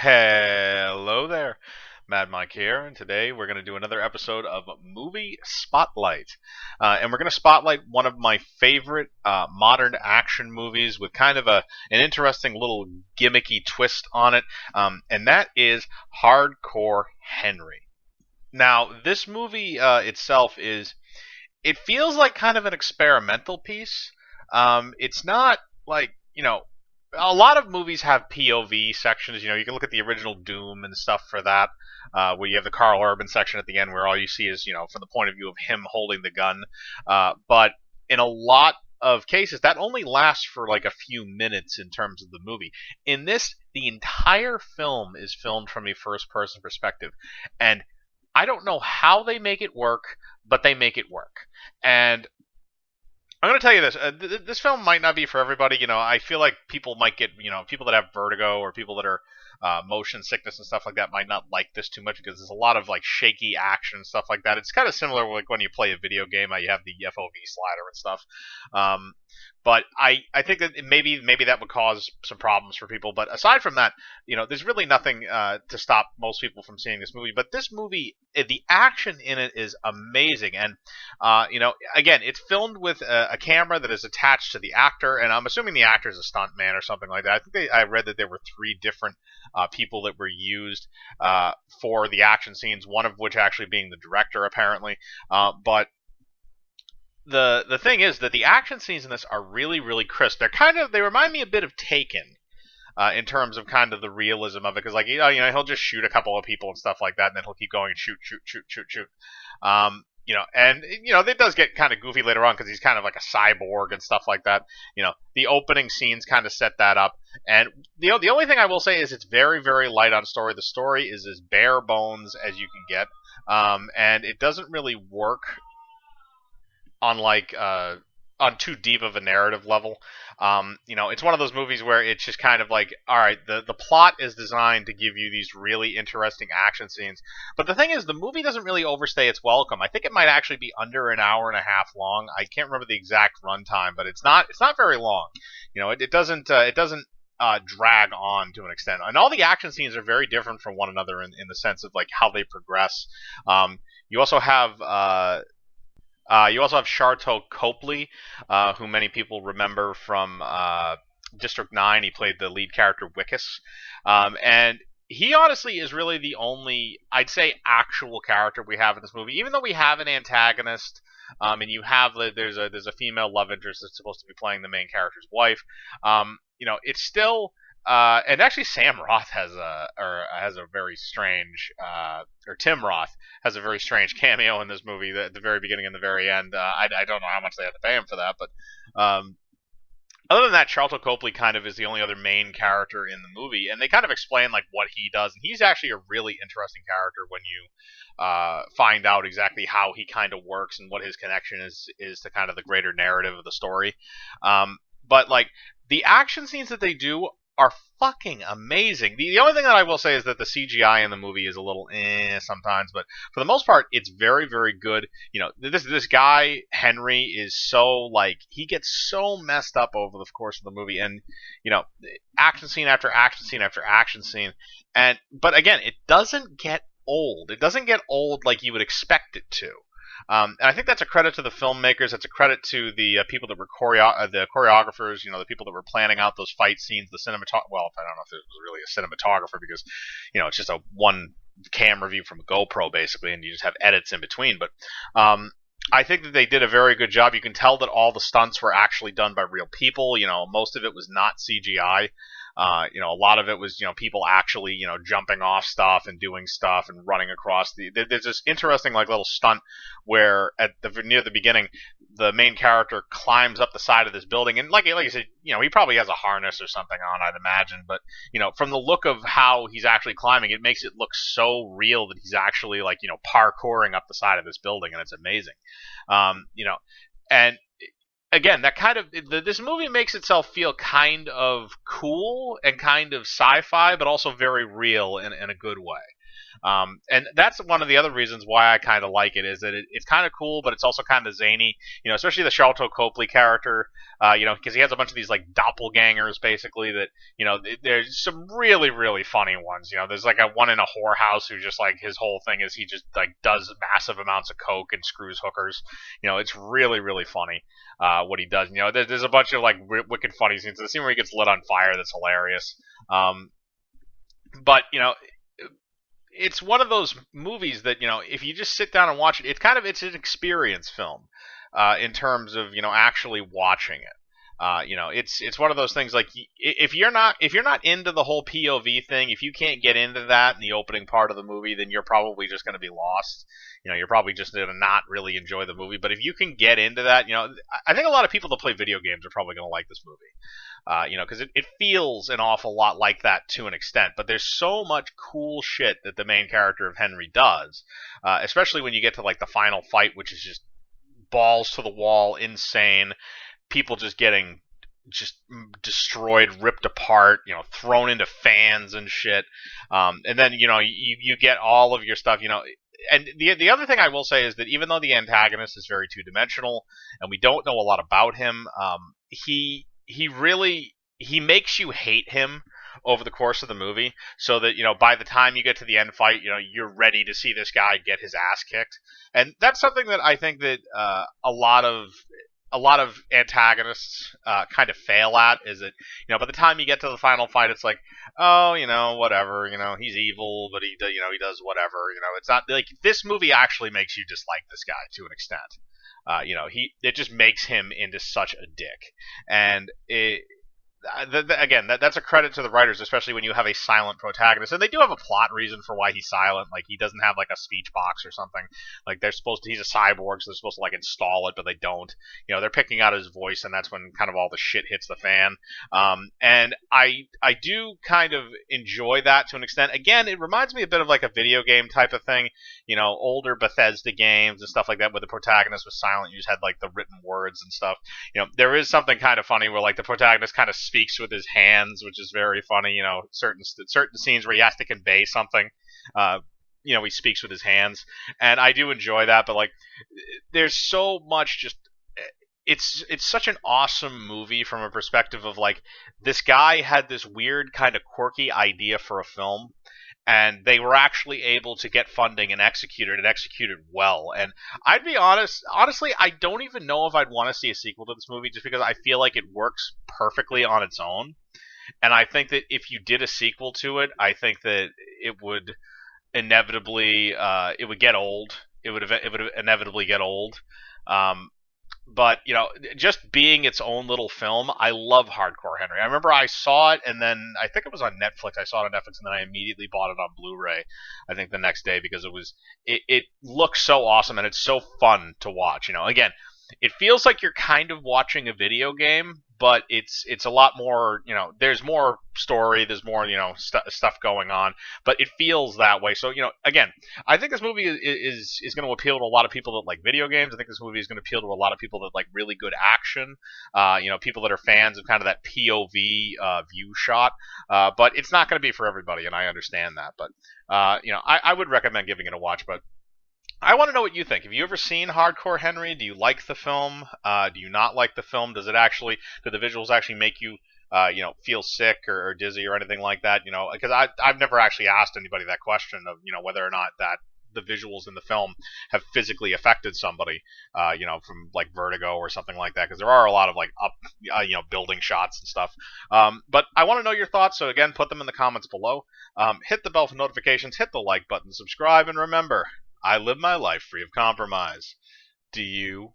Hello there, Mad Mike here, and today we're going to do another episode of Movie Spotlight. And we're going to spotlight one of my favorite modern action movies with kind of an interesting little gimmicky twist on it, and that is Hardcore Henry. Now, this movie itself it feels like kind of an experimental piece. It's not like, a lot of movies have POV sections. You can look at the original Doom and stuff for that, where you have the Carl Urban section at the end where all you see is, from the point of view of him holding the gun. But in a lot of cases, that only lasts for like a few minutes in terms of the movie. In this, the entire film is filmed from a first person perspective. And I don't know how they make it work, but they make it work. And I'm going to tell you this. This film might not be for everybody. I feel like people might get, people that have vertigo or people that are motion sickness and stuff like that might not like this too much because there's a lot of like shaky action and stuff like that. It's kind of similar like when you play a video game, how you have the FOV slider and stuff. But I think that maybe that would cause some problems for people. But aside from that, there's really nothing to stop most people from seeing this movie. But this movie, the action in it is amazing. And, again, it's filmed with a camera that is attached to the actor. And I'm assuming the actor is a stunt man or something like that. I think I read that there were three different people that were used for the action scenes, one of which actually being the director, apparently. But the thing is that the action scenes in this are really, really crisp. They remind me a bit of Taken. In terms of kind of the realism of it, because like he'll just shoot a couple of people and stuff like that, and then he'll keep going and shoot, shoot, shoot, shoot, shoot. And it does get kind of goofy later on because he's kind of like a cyborg and stuff like that. The opening scenes kind of set that up, and the only thing I will say is it's very, very light on story. The story is as bare bones as you can get, and it doesn't really work on on too deep of a narrative level. It's one of those movies where it's just kind of like, all right, the plot is designed to give you these really interesting action scenes. But the thing is, the movie doesn't really overstay its welcome. I think it might actually be under an hour and a half long. I can't remember the exact runtime, but it's not very long. It doesn't drag on to an extent. And all the action scenes are very different from one another in the sense of like how they progress. You also have Sharlto Copley, who many people remember from District 9. He played the lead character Wickus. And he honestly is really the only, I'd say, actual character we have in this movie. Even though we have an antagonist, and you have there's a female love interest that's supposed to be playing the main character's wife. It's still. And actually, Sam Roth has a very strange, or Tim Roth has a very strange cameo in this movie at the very beginning and the very end. I don't know how much they had to pay him for that, but other than that, Sharlto Copley kind of is the only other main character in the movie, and they kind of explain like what he does, and he's actually a really interesting character when you find out exactly how he kind of works and what his connection is to kind of the greater narrative of the story. But like the action scenes that they do are fucking amazing. The only thing that I will say is that the CGI in the movie is a little sometimes, but for the most part, it's very, very good. This guy Henry is so like he gets so messed up over the course of the movie, and action scene after action scene after action scene, but again, it doesn't get old. It doesn't get old like you would expect it to. And I think that's a credit to the filmmakers. That's a credit to the people that were the choreographers. The people that were planning out those fight scenes. The cinematographer. Well, I don't know if it was really a cinematographer because it's just a one camera view from a GoPro basically, and you just have edits in between. But I think that they did a very good job. You can tell that all the stunts were actually done by real people. Most of it was not CGI. A lot of it was, people actually, jumping off stuff and doing stuff and running across there's this interesting, like, little stunt where near the beginning, the main character climbs up the side of this building. And like I said, he probably has a harness or something on, I'd imagine. But, from the look of how he's actually climbing, it makes it look so real that he's actually, like, parkouring up the side of this building. And it's amazing. And again, that kind of this movie makes itself feel kind of cool and kind of sci-fi, but also very real in a good way. And that's one of the other reasons why I kind of like it is that it's kind of cool, but it's also kind of zany. Especially the Sharlto Copley character. Because he has a bunch of these like doppelgangers, basically. That there's some really really funny ones. There's like a one in a whorehouse who just like his whole thing is he just like does massive amounts of coke and screws hookers. It's really really funny what he does. There's a bunch of like wicked funny scenes. The scene where he gets lit on fire that's hilarious. But it's one of those movies that if you just sit down and watch it, it's an experience film in terms of actually watching it. It's one of those things like if you're not into the whole POV thing, if you can't get into that in the opening part of the movie, then you're probably just going to be lost. You're probably just going to not really enjoy the movie. But if you can get into that, I think a lot of people that play video games are probably going to like this movie. Because it feels an awful lot like that to an extent. But there's so much cool shit that the main character of Henry does, especially when you get to like the final fight, which is just balls to the wall, insane. People just getting just destroyed, ripped apart, thrown into fans and shit. And then you get all of your stuff. And the other thing I will say is that even though the antagonist is very two dimensional and we don't know a lot about him, he makes you hate him over the course of the movie, so that by the time you get to the end fight, you're ready to see this guy get his ass kicked. And that's something that I think that a lot of antagonists kind of fail at, is that by the time you get to the final fight, it's like, oh, whatever, he's evil, but he does whatever. It's not like this movie actually makes you dislike this guy to an extent. It just makes him into such a dick, and again, that's a credit to the writers, especially when you have a silent protagonist. And they do have a plot reason for why he's silent. Like, he doesn't have like a speech box or something. Like, he's a cyborg, so they're supposed to like install it, but they don't. They're picking out his voice, and that's when kind of all the shit hits the fan. And I do kind of enjoy that to an extent. Again, it reminds me a bit of like a video game type of thing. Older Bethesda games and stuff like that, where the protagonist was silent. You just had like the written words and stuff. There is something kind of funny where like the protagonist kind of speaks with his hands, which is very funny. Certain scenes where he has to convey something. He speaks with his hands, and I do enjoy that. But like, there's so much just. It's such an awesome movie from a perspective of like, this guy had this weird kind of quirky idea for a film, and they were actually able to get funding and execute it, and execute it well. And I'd be honestly, I don't even know if I'd want to see a sequel to this movie, just because I feel like it works perfectly on its own. And I think that if you did a sequel to it, I think that it would inevitably it would get old. It would inevitably get old. Um, but just being its own little film, I love Hardcore Henry. I remember I saw it, and then I think it was on Netflix. I saw it on Netflix, and then I immediately bought it on Blu-ray. I think the next day, because it looks so awesome, and it's so fun to watch. Again, it feels like you're kind of watching a video game, but it's a lot more. There's more story, there's more stuff going on, but it feels that way. So again, I think this movie is going to appeal to a lot of people that like video games. I think this movie is going to appeal to a lot of people that like really good action. People that are fans of kind of that POV view shot. But it's not going to be for everybody, and I understand that. But I would recommend giving it a watch. But I want to know what you think. Have you ever seen Hardcore Henry? Do you like the film? Do you not like the film? Do the visuals actually make you, feel sick or dizzy or anything like that? Because I've never actually asked anybody that question of, whether or not that the visuals in the film have physically affected somebody, from like vertigo or something like that. Because there are a lot of like up, building shots and stuff. But I want to know your thoughts. So again, put them in the comments below. Hit the bell for notifications. Hit the like button. Subscribe, and remember, I live my life free of compromise. Do you?